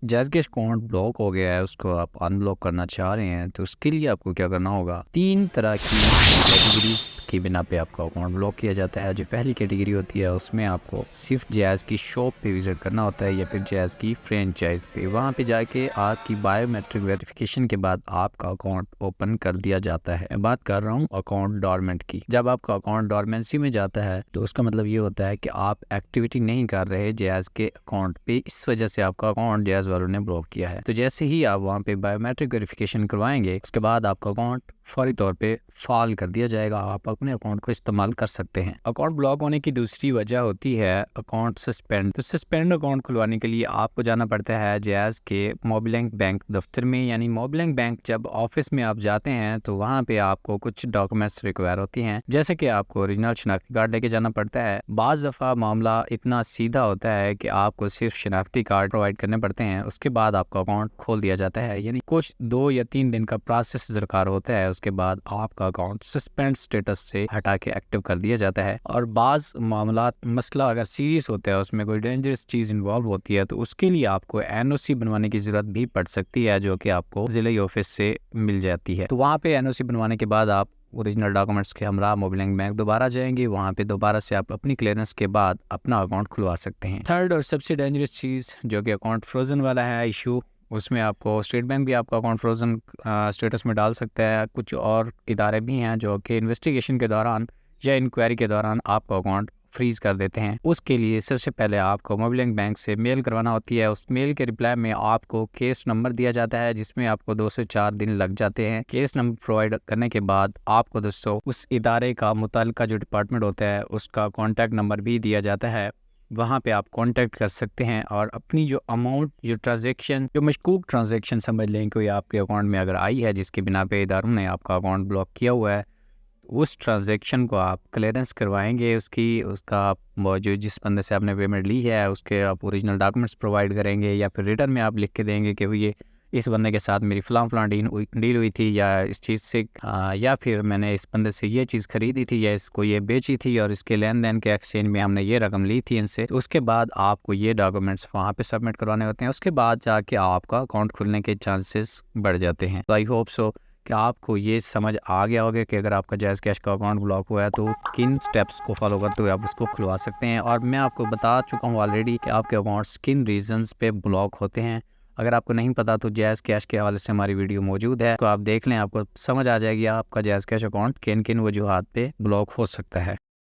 Jazz cash account block हो गया है, उसको आप अनब्लॉक करना चाह रहे हैं, तो उसके लिए आपको क्या करना होगा, 3 तरह की कैटेगरीज की बिना पे आपका अकाउंट ब्लॉक किया जाता है। जो पहली कैटेगरी होती है उसमें आपको सिर्फ जैज़ की शॉप पे विजिट करना होता है या फिर जैज़ की फ्रेंचाइज पे। वहाँ पे जाके आपकी बायोमेट्रिक वेरिफिकेशन के बाद आपका अकाउंट ओपन कर दिया जाता है। मैं बात कर रहा हूँ अकाउंट डॉर्मेंट की। जब आपका अकाउंट डॉर्मेंसी में जाता है तो उसका मतलब ये होता है कि आप एक्टिविटी नहीं कर रहे जैज़ के अकाउंट पे, इस वजह से आपका अकाउंट जैज़ वालों ने ब्लॉक किया है। तो जैसे ही आप वहाँ पे बायोमेट्रिक वेरिफिकेशन करवाएंगे उसके बाद आपका अकाउंट फौरी तौर पे फाल कर दिया जाएगा, आप अपने अकाउंट को इस्तेमाल कर सकते हैं। अकाउंट ब्लॉक होने की दूसरी वजह होती है अकाउंट सस्पेंड। तो सस्पेंड अकाउंट खुलवाने के लिए आपको जाना पड़ता है जैज़ के मोबिलिंग बैंक दफ्तर में, यानी मोबिलिंग बैंक जब ऑफिस में आप जाते हैं तो वहाँ पे आपको कुछ डॉक्यूमेंट्स रिक्वायर होती हैं, जैसे कि आपको ओरिजिनल शनाख्ती कार्ड लेके जाना पड़ता है। बाज़ दफ़ा मामला इतना सीधा होता है कि आपको सिर्फ शनाख्ती कार्ड प्रोवाइड करने पड़ते हैं, उसके बाद आपका अकाउंट खोल दिया जाता है। यानी कुछ 2 या 3 दिन का प्रोसेस दरकार होता है, उसके बाद आपका अकाउंट सस्पेंड स्टेटस से हटा के एक्टिव कर दिया जाता है। और बाज़ मामला मसला अगर सीरियस होता है, उसमें कोई डेंजरस चीज़ इन्वॉल्व होती है, तो उसके लिए आपको एनओसी बनवाने की ज़रूरत भी पड़ सकती है, जो कि आपको ज़िले ऑफिस से मिल जाती है। तो वहाँ पे एनओसी बनवाने के बाद आप ओरिजिनल डॉक्यूमेंट्स के हमरा मोबिलिंग बैंक दोबारा जाएंगे, वहाँ पे दोबारा से आप अपनी क्लियरेंस के बाद अपना अकाउंट खुलवा सकते हैं। थर्ड और सबसे डेंजरस चीज़ जो कि अकाउंट फ्रोजन वाला है इशू, उसमें आपको स्टेट बैंक भी आपका अकाउंट फ्रोजन स्टेटस में डाल सकता है। कुछ और इदारे भी हैं जो कि इन्वेस्टिगेशन के दौरान या इंक्वायरी के दौरान आपका अकाउंट फ्रीज कर देते हैं। उसके लिए सबसे पहले आपको मोबिलिंग बैंक से मेल करवाना होती है। उस मेल के रिप्लाई में आपको केस नंबर दिया जाता है, जिसमें आपको 2 से 4 दिन लग जाते हैं। केस नंबर प्रोवाइड करने के बाद आपको दोस्तों उस इदारे का मुताल्लिका जो डिपार्टमेंट होता है उसका कॉन्टैक्ट नंबर भी दिया जाता है, वहाँ पे आप कांटेक्ट कर सकते हैं और अपनी जो अमाउंट, जो ट्रांजैक्शन, जो मशकूक ट्रांजैक्शन समझ लें कोई आपके अकाउंट में अगर आई है जिसके बिना पे इदारों ने आपका अकाउंट ब्लॉक किया हुआ है, उस ट्रांजैक्शन को आप क्लियरेंस करवाएंगे। उसका आप जो जिस बंदे से आपने पेमेंट ली है उसके आप ओरिजिनल डॉक्यूमेंट्स प्रोवाइड करेंगे, या फिर रिटर्न में आप लिख के देंगे कि ये इस बंदे के साथ मेरी फ़लाँ डील हुई थी, या इस चीज़ से या फिर मैंने इस बंदे से ये चीज़ खरीदी थी या इसको ये बेची थी और इसके लेन देन के एक्सचेंज में हमने ये रकम ली थी इनसे। तो उसके बाद आपको ये डॉक्यूमेंट्स वहाँ पे सबमिट करवाने होते हैं। उसके बाद जाके आपका अकाउंट खुलने के चांसेस बढ़ जाते हैं। तो आई होप सो कि आपको ये समझ आ गया होगा कि अगर आपका जैज़ कैश का अकाउंट ब्लॉक हुआ है तो किन स्टेप्स को फॉलो करते हुए आप उसको खुलवा सकते हैं। और मैं आपको बता चुका हूँ ऑलरेडी कि आपके अकाउंट्स किन रीजंस पे ब्लॉक होते हैं। अगर आपको नहीं पता तो जैज़ कैश के हवाले से हमारी वीडियो मौजूद है, तो आप देख लें, आपको समझ आ जाएगी आपका जैज़ कैश अकाउंट किन किन वजूहात पे ब्लॉक हो सकता है।